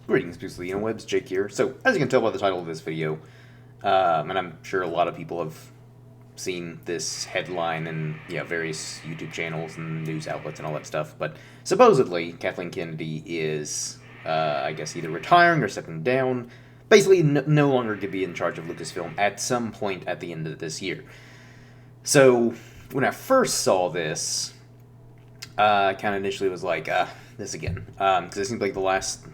Greetings, people. Webs, Jake here. So, as you can tell by the title of this video, and I'm sure a lot of people have seen this headline in various YouTube channels and news outlets and all that stuff, but supposedly Kathleen Kennedy is, I guess, either retiring or stepping down, basically no longer to be in charge of Lucasfilm at some point at the end of this year. So, when I first saw this, I kind of initially was like, this again. Because it seems like the last,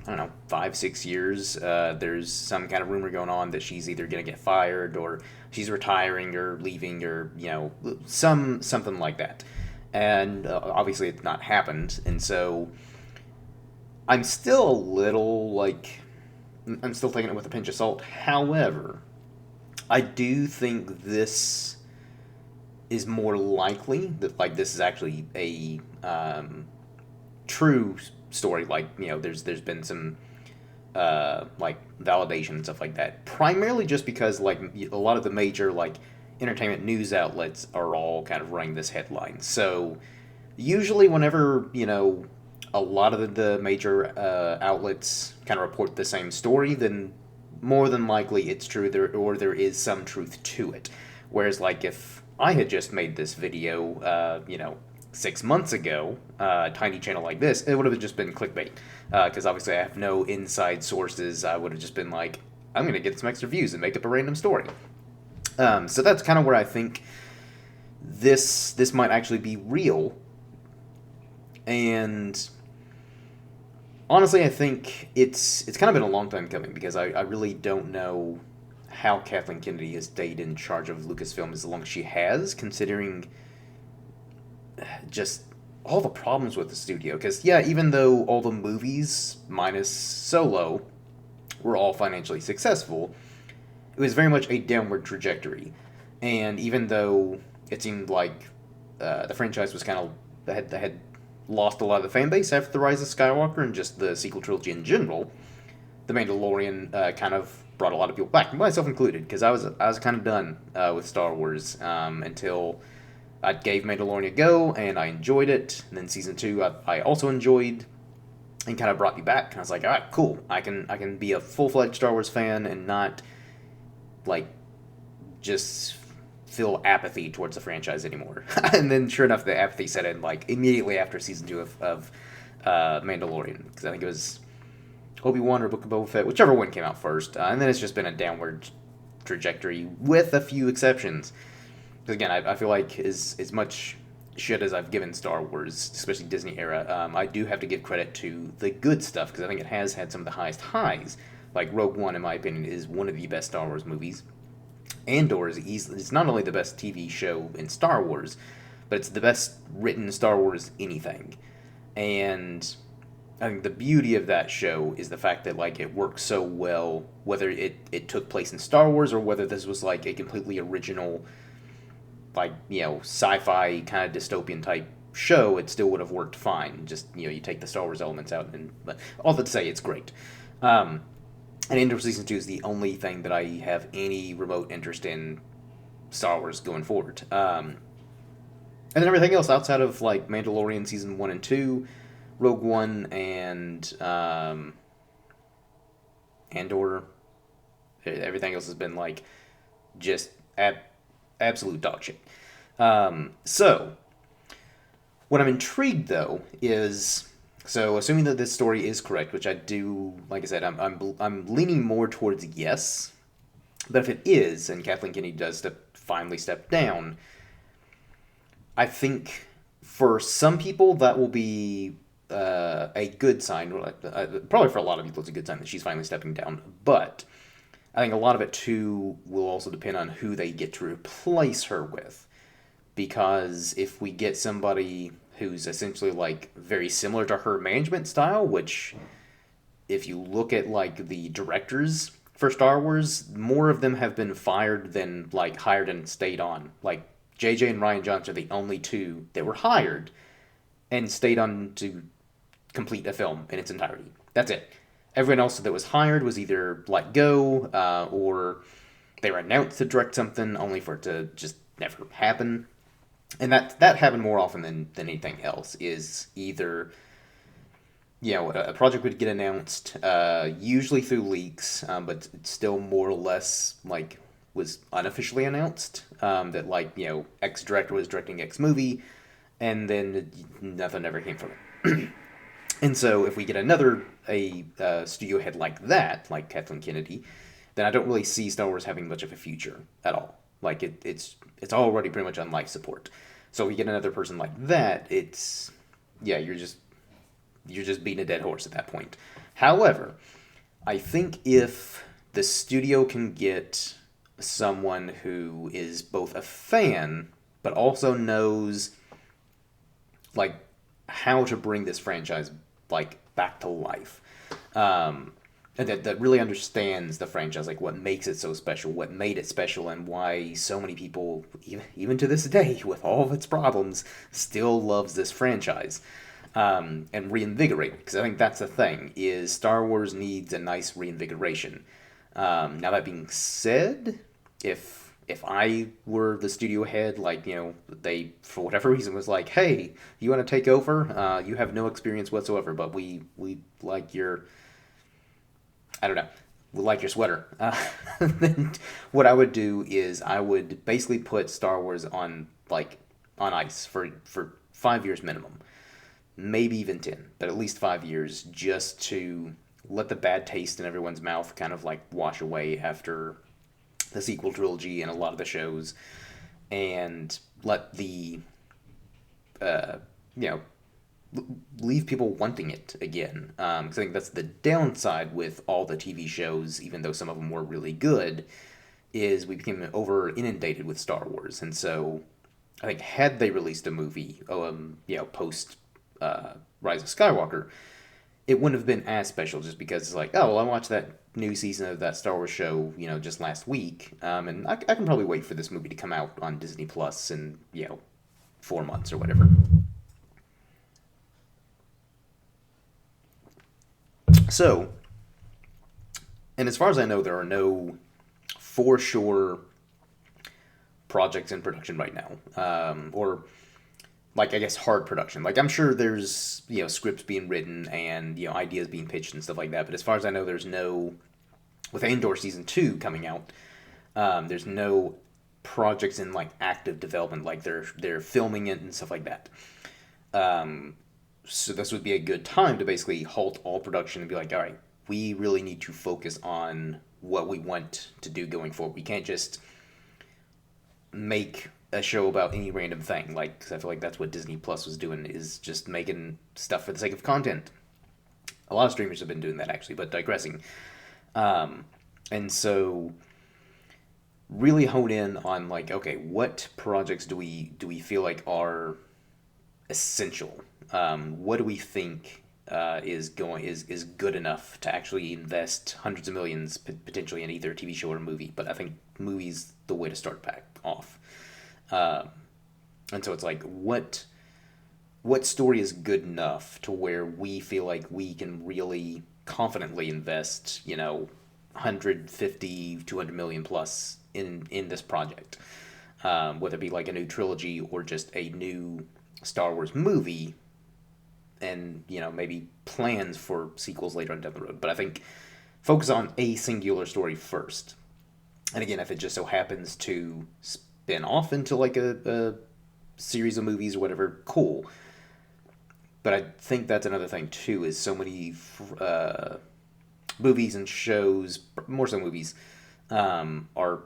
5, 6 years, there's some kind of rumor going on that she's either going to get fired or she's retiring or leaving or, something like that. And obviously it's not happened. And so I'm still a little, I'm still taking it with a pinch of salt. However, I do think this is more likely that this is actually a true story. There's been some validation and stuff like that. Primarily just because a lot of the major entertainment news outlets are all kind of running this headline. So usually whenever a lot of the major outlets kind of report the same story, then more than likely it's true or there is some truth to it. Whereas if I had just made this video, 6 months ago, a tiny channel like this, it would have just been clickbait. Because obviously I have no inside sources. I would have just been like, I'm going to get some extra views and make up a random story. So that's kind of where I think this might actually be real. And honestly, I think it's kind of been a long time coming because I really don't know how Kathleen Kennedy has stayed in charge of Lucasfilm as long as she has, considering just all the problems with the studio. Because, even though all the movies, minus Solo, were all financially successful, it was very much a downward trajectory. And even though it seemed like the franchise was kind of had lost a lot of the fan base after The Rise of Skywalker and just the sequel trilogy in general, The Mandalorian kind of brought a lot of people back, myself included, because I was kind of done with Star Wars until I gave Mandalorian a go, and I enjoyed it. And then season 2, I also enjoyed, and kind of brought me back. And I was like, all right, cool. I can be a full-fledged Star Wars fan and not just feel apathy towards the franchise anymore. And then, sure enough, the apathy set in immediately after season 2 of Mandalorian, because I think it was Obi-Wan or Book of Boba Fett, whichever one came out first. And then it's just been a downward trajectory with a few exceptions. Because again, I feel like as much shit as I've given Star Wars, especially Disney era, I do have to give credit to the good stuff, because I think it has had some of the highest highs. Rogue One, in my opinion, is one of the best Star Wars movies. Andor is easily, it's not only the best TV show in Star Wars, but it's the best written Star Wars anything. And I think the beauty of that show is the fact that it works so well, whether it took place in Star Wars or whether this was a completely original sci-fi kind of dystopian type show, it still would have worked fine. Just, you take the Star Wars elements out, but all that to say, it's great. And Andor Season 2 is the only thing that I have any remote interest in Star Wars going forward. And then everything else outside of, Mandalorian Season 1 and 2, Rogue One, and Andor, everything else has been, just absolute dog shit. So, what I'm intrigued, though, is... So, assuming that this story is correct, which I do, like I said, I'm leaning more towards yes. But if it is, and Kathleen Kennedy does finally step down, I think for some people that will be a good sign. Probably for a lot of people, it's a good sign that she's finally stepping down. But I think a lot of it too will also depend on who they get to replace her with, because if we get somebody who's essentially very similar to her management style, which if you look at the directors for Star Wars, more of them have been fired than hired and stayed on. JJ and Rian Johnson are the only two that were hired and stayed on to complete a film in its entirety. That's it. Everyone else that was hired was either let go or they were announced to direct something only for it to just never happen. And that happened more often than anything else, is either a project would get announced, usually through leaks, but it's still more or less like was unofficially announced, that like X director was directing X movie, and then nothing ever came from it. And so if we get a studio head like that, like Kathleen Kennedy, then I don't really see Star Wars having much of a future at all. Like it's already pretty much on life support. So if we get another person like that, it's yeah, you're just beating a dead horse at that point. However, I think if the studio can get someone who is both a fan but also knows like how to bring this franchise like back to life, and that really understands the franchise, like what makes it so special, what made it special, and why so many people, even to this day, with all of its problems, still loves this franchise, and reinvigorate it. Because I think that's the thing, is Star Wars needs a nice reinvigoration. Now that being said, if I were the studio head, like they for whatever reason was like, hey, you want to take over? You have no experience whatsoever, but we like your, I don't know, we like your sweater. Then what I would do is I would basically put Star Wars on ice for 5 years minimum, maybe even 10, but at least 5 years, just to let the bad taste in everyone's mouth kind of like wash away after the sequel trilogy and a lot of the shows, and let the uh, you know leave people wanting it again. Because I think that's the downside with all the TV shows, even though some of them were really good, is we became over inundated with Star Wars, and so I think had they released a movie, post Rise of Skywalker, it wouldn't have been as special, just because it's like, oh, well, I watched that new season of that Star Wars show, just last week, and I can probably wait for this movie to come out on Disney Plus in 4 months or whatever. So, and as far as I know, there are no for sure projects in production right now, or like I guess hard production. Like I'm sure there's scripts being written and ideas being pitched and stuff like that. But as far as I know, there's no, with Andor season 2 coming out, there's no projects in like active development. Like they're filming it and stuff like that. So this would be a good time to basically halt all production and be like, all right, we really need to focus on what we want to do going forward. We can't just make a show about any random thing. Like, 'cause I feel like that's what Disney Plus was doing, is just making stuff for the sake of content. A lot of streamers have been doing that actually, but digressing. And so really hone in on like, okay, what projects do we feel like are essential? What do we think is good enough to actually invest hundreds of millions potentially in either a TV show or a movie? But I think movies the way to start back off. Uh, and so it's like, what story is good enough to where we feel like we can really confidently invest 150 200 million plus in this project, whether it be like a new trilogy or just a new Star Wars movie, and maybe plans for sequels later on down the road. But I think focus on a singular story first, and again, if it just so happens to spin off into like a series of movies or whatever, cool. But I think that's another thing too, is so many movies and shows, more so movies, are,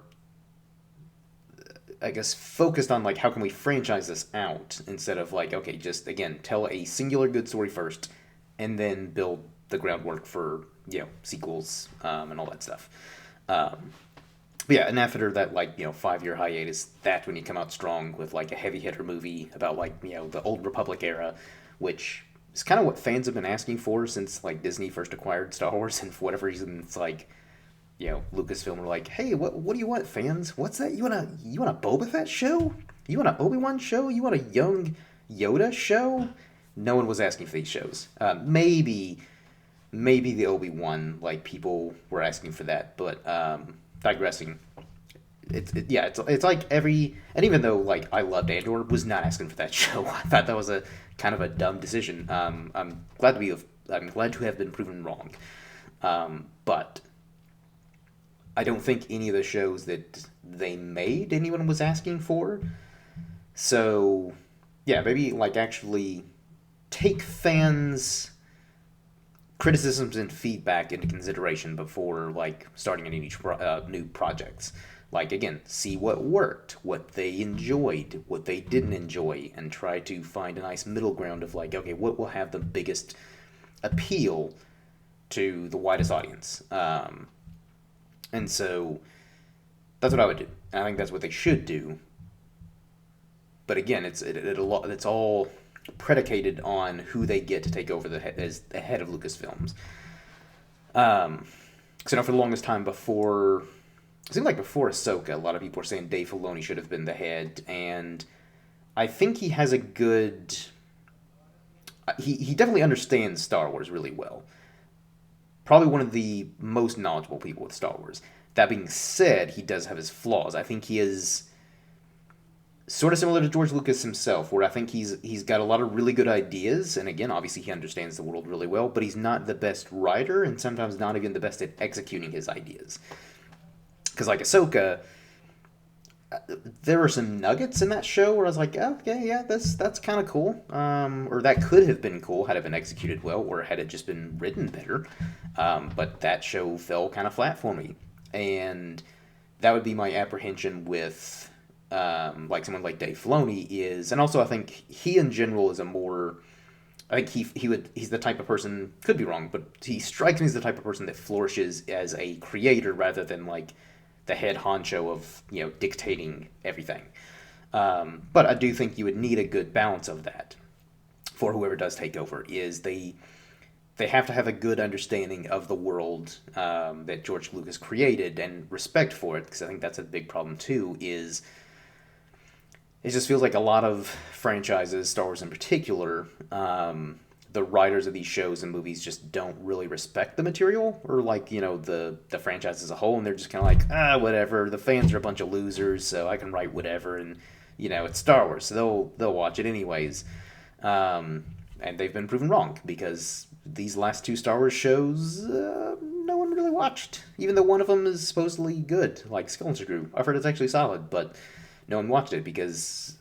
I guess, focused on like how can we franchise this out, instead of like, okay, just again tell a singular good story first, and then build the groundwork for sequels, and all that stuff. But yeah, and after that 5-year hiatus, that's when you come out strong with like a heavy hitter movie about like the old Republic era, which is kind of what fans have been asking for since like Disney first acquired Star Wars, and for whatever reason it's like Lucasfilm were like, hey, what do you want, fans? What's that? You want a Boba Fett show? You want an Obi-Wan show? You want a young Yoda show? No one was asking for these shows. Maybe the Obi-Wan, like people were asking for that, but digressing. It's like and even though like I loved Andor, was not asking for that show. I thought that was a kind of a dumb decision. I'm glad to be I'm glad to have been proven wrong. But I don't think any of the shows that they made anyone was asking for. So, yeah, maybe like actually take fans' criticisms and feedback into consideration before like starting any new projects. Like again, see what worked, what they enjoyed, what they didn't enjoy, and try to find a nice middle ground of like, okay, what will have the biggest appeal to the widest audience. And so that's what I would do. I think that's what they should do. But again, it's all predicated on who they get to take over as the head of Lucasfilms. Because I know for the longest time before, it seemed like before Ahsoka, a lot of people were saying Dave Filoni should have been the head, and I think he has a good. He definitely understands Star Wars really well. Probably one of the most knowledgeable people with Star Wars. That being said, he does have his flaws. I think he is sort of similar to George Lucas himself, where I think he's got a lot of really good ideas, and again, obviously he understands the world really well, but he's not the best writer, and sometimes not even the best at executing his ideas. Because like Ahsoka, there were some nuggets in that show where I was like, oh, okay, yeah, that's kind of cool, or that could have been cool had it been executed well, or had it just been written better. But that show fell kind of flat for me, and that would be my apprehension with like someone like Dave Filoni is, and also I think he in general is a more, I think he's the type of person, could be wrong, but he strikes me as the type of person that flourishes as a creator rather than like the head honcho of dictating everything. But I do think you would need a good balance of that for whoever does take over. Is they have to have a good understanding of the world that George Lucas created and respect for it, because I think that's a big problem too. Is it just feels like a lot of franchises, Star Wars in particular, the writers of these shows and movies just don't really respect the material, or like the franchise as a whole, and they're just kind of like, whatever. The fans are a bunch of losers, so I can write whatever, and it's Star Wars, so they'll watch it anyways. And they've been proven wrong, because these last two Star Wars shows, no one really watched, even though one of them is supposedly good, like Skull and Screw. I've heard it's actually solid, but no one watched it because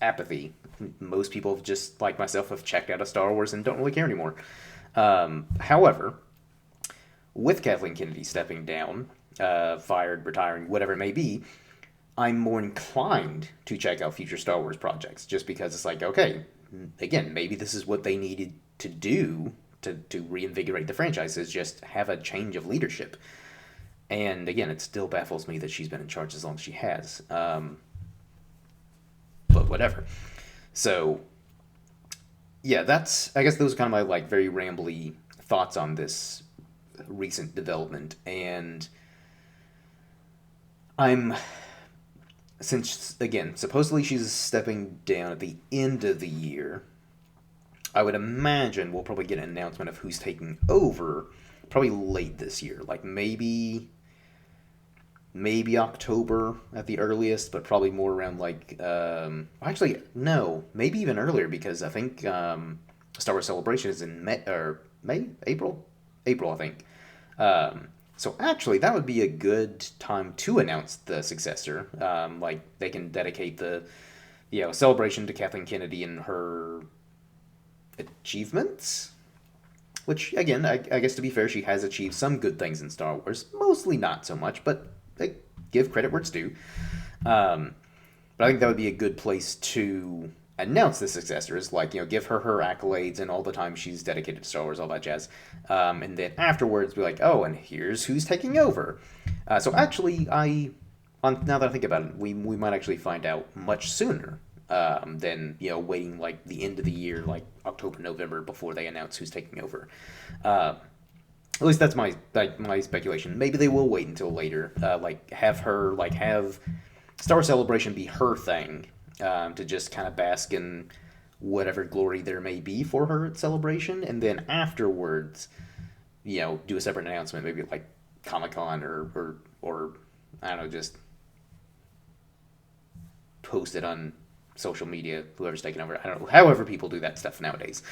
apathy. Most people, just like myself, have checked out of Star Wars and don't really care anymore. However, with Kathleen Kennedy stepping down, fired, retiring, whatever it may be, I'm more inclined to check out future Star Wars projects, just because it's like, okay, again, maybe this is what they needed to do to reinvigorate the franchise, is just have a change of leadership. And again, it still baffles me that she's been in charge as long as she has. But whatever. So, yeah, I guess those are kind of my like very rambly thoughts on this recent development. And since again, supposedly she's stepping down at the end of the year, I would imagine we'll probably get an announcement of who's taking over probably late this year. Like maybe October at the earliest, but probably more around like actually no, maybe even earlier, because I think Star Wars Celebration is in April, I think. So actually, that would be a good time to announce the successor. Like they can dedicate the celebration to Kathleen Kennedy and her achievements. Which again, I guess to be fair, she has achieved some good things in Star Wars. Mostly not so much, but give credit where it's due. But I think that would be a good place to announce the successor, is like, give her accolades and all the time she's dedicated to Star Wars, all that jazz. And then afterwards be like, oh, and here's who's taking over. So actually, now that I think about it, we might actually find out much sooner than, waiting like the end of the year, like October, November, before they announce who's taking over. At least that's my speculation. Maybe they will wait until later, have Star Wars Celebration be her thing, to just kind of bask in whatever glory there may be for her at Celebration, and then afterwards, do a separate announcement, maybe like Comic-Con or I don't know, just post it on social media, whoever's taking over. I don't know, however people do that stuff nowadays.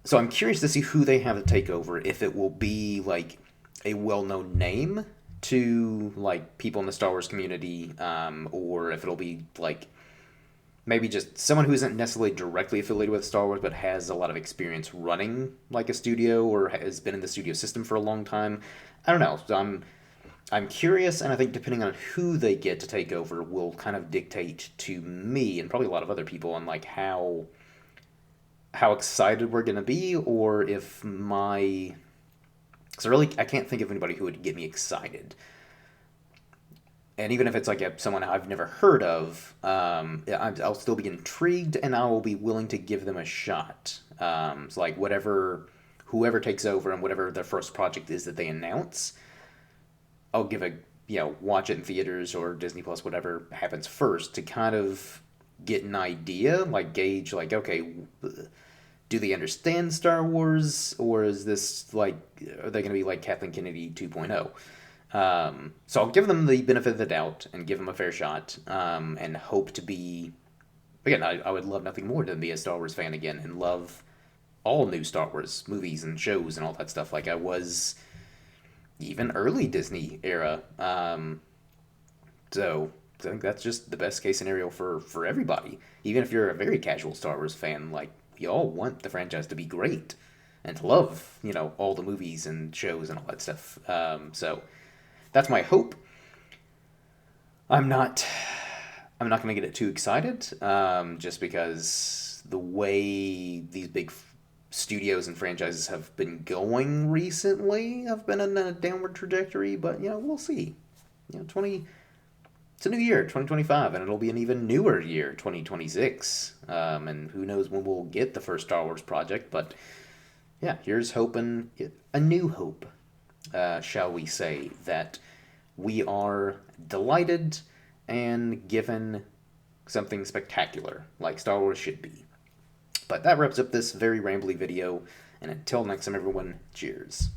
So I'm curious to see who they have to take over. If it will be like a well-known name to like people in the Star Wars community, or if it'll be like maybe just someone who isn't necessarily directly affiliated with Star Wars but has a lot of experience running like a studio or has been in the studio system for a long time. I don't know. So I'm curious, and I think depending on who they get to take over will kind of dictate to me and probably a lot of other people on like how excited we're gonna be, or if my so really I can't think of anybody who would get me excited. And even if it's like someone I've never heard of, I'll still be intrigued and I will be willing to give them a shot. So like whoever takes over and whatever their first project is that they announce, I'll give a watch it in theaters or Disney Plus, whatever happens first, to kind of get an idea, like gauge, like okay, do they understand Star Wars, or is this like are they going to be like Kathleen Kennedy 2.0? So I'll give them the benefit of the doubt and give them a fair shot, and hope to be. Again, I would love nothing more than be a Star Wars fan again and love all new Star Wars movies and shows and all that stuff like I was even early Disney era. So I think that's just the best case scenario for everybody. Even if you're a very casual Star Wars fan, like you all want the franchise to be great and to love, all the movies and shows and all that stuff. So that's my hope. I'm not going to get it too excited, just because the way these big studios and franchises have been going recently have been in a downward trajectory. But we'll see. 20 It's a new year, 2025, and it'll be an even newer year, 2026. And who knows when we'll get the first Star Wars project, but yeah, here's hoping, a new hope, shall we say, that we are delighted and given something spectacular, like Star Wars should be. But that wraps up this very rambly video, and until next time, everyone, cheers.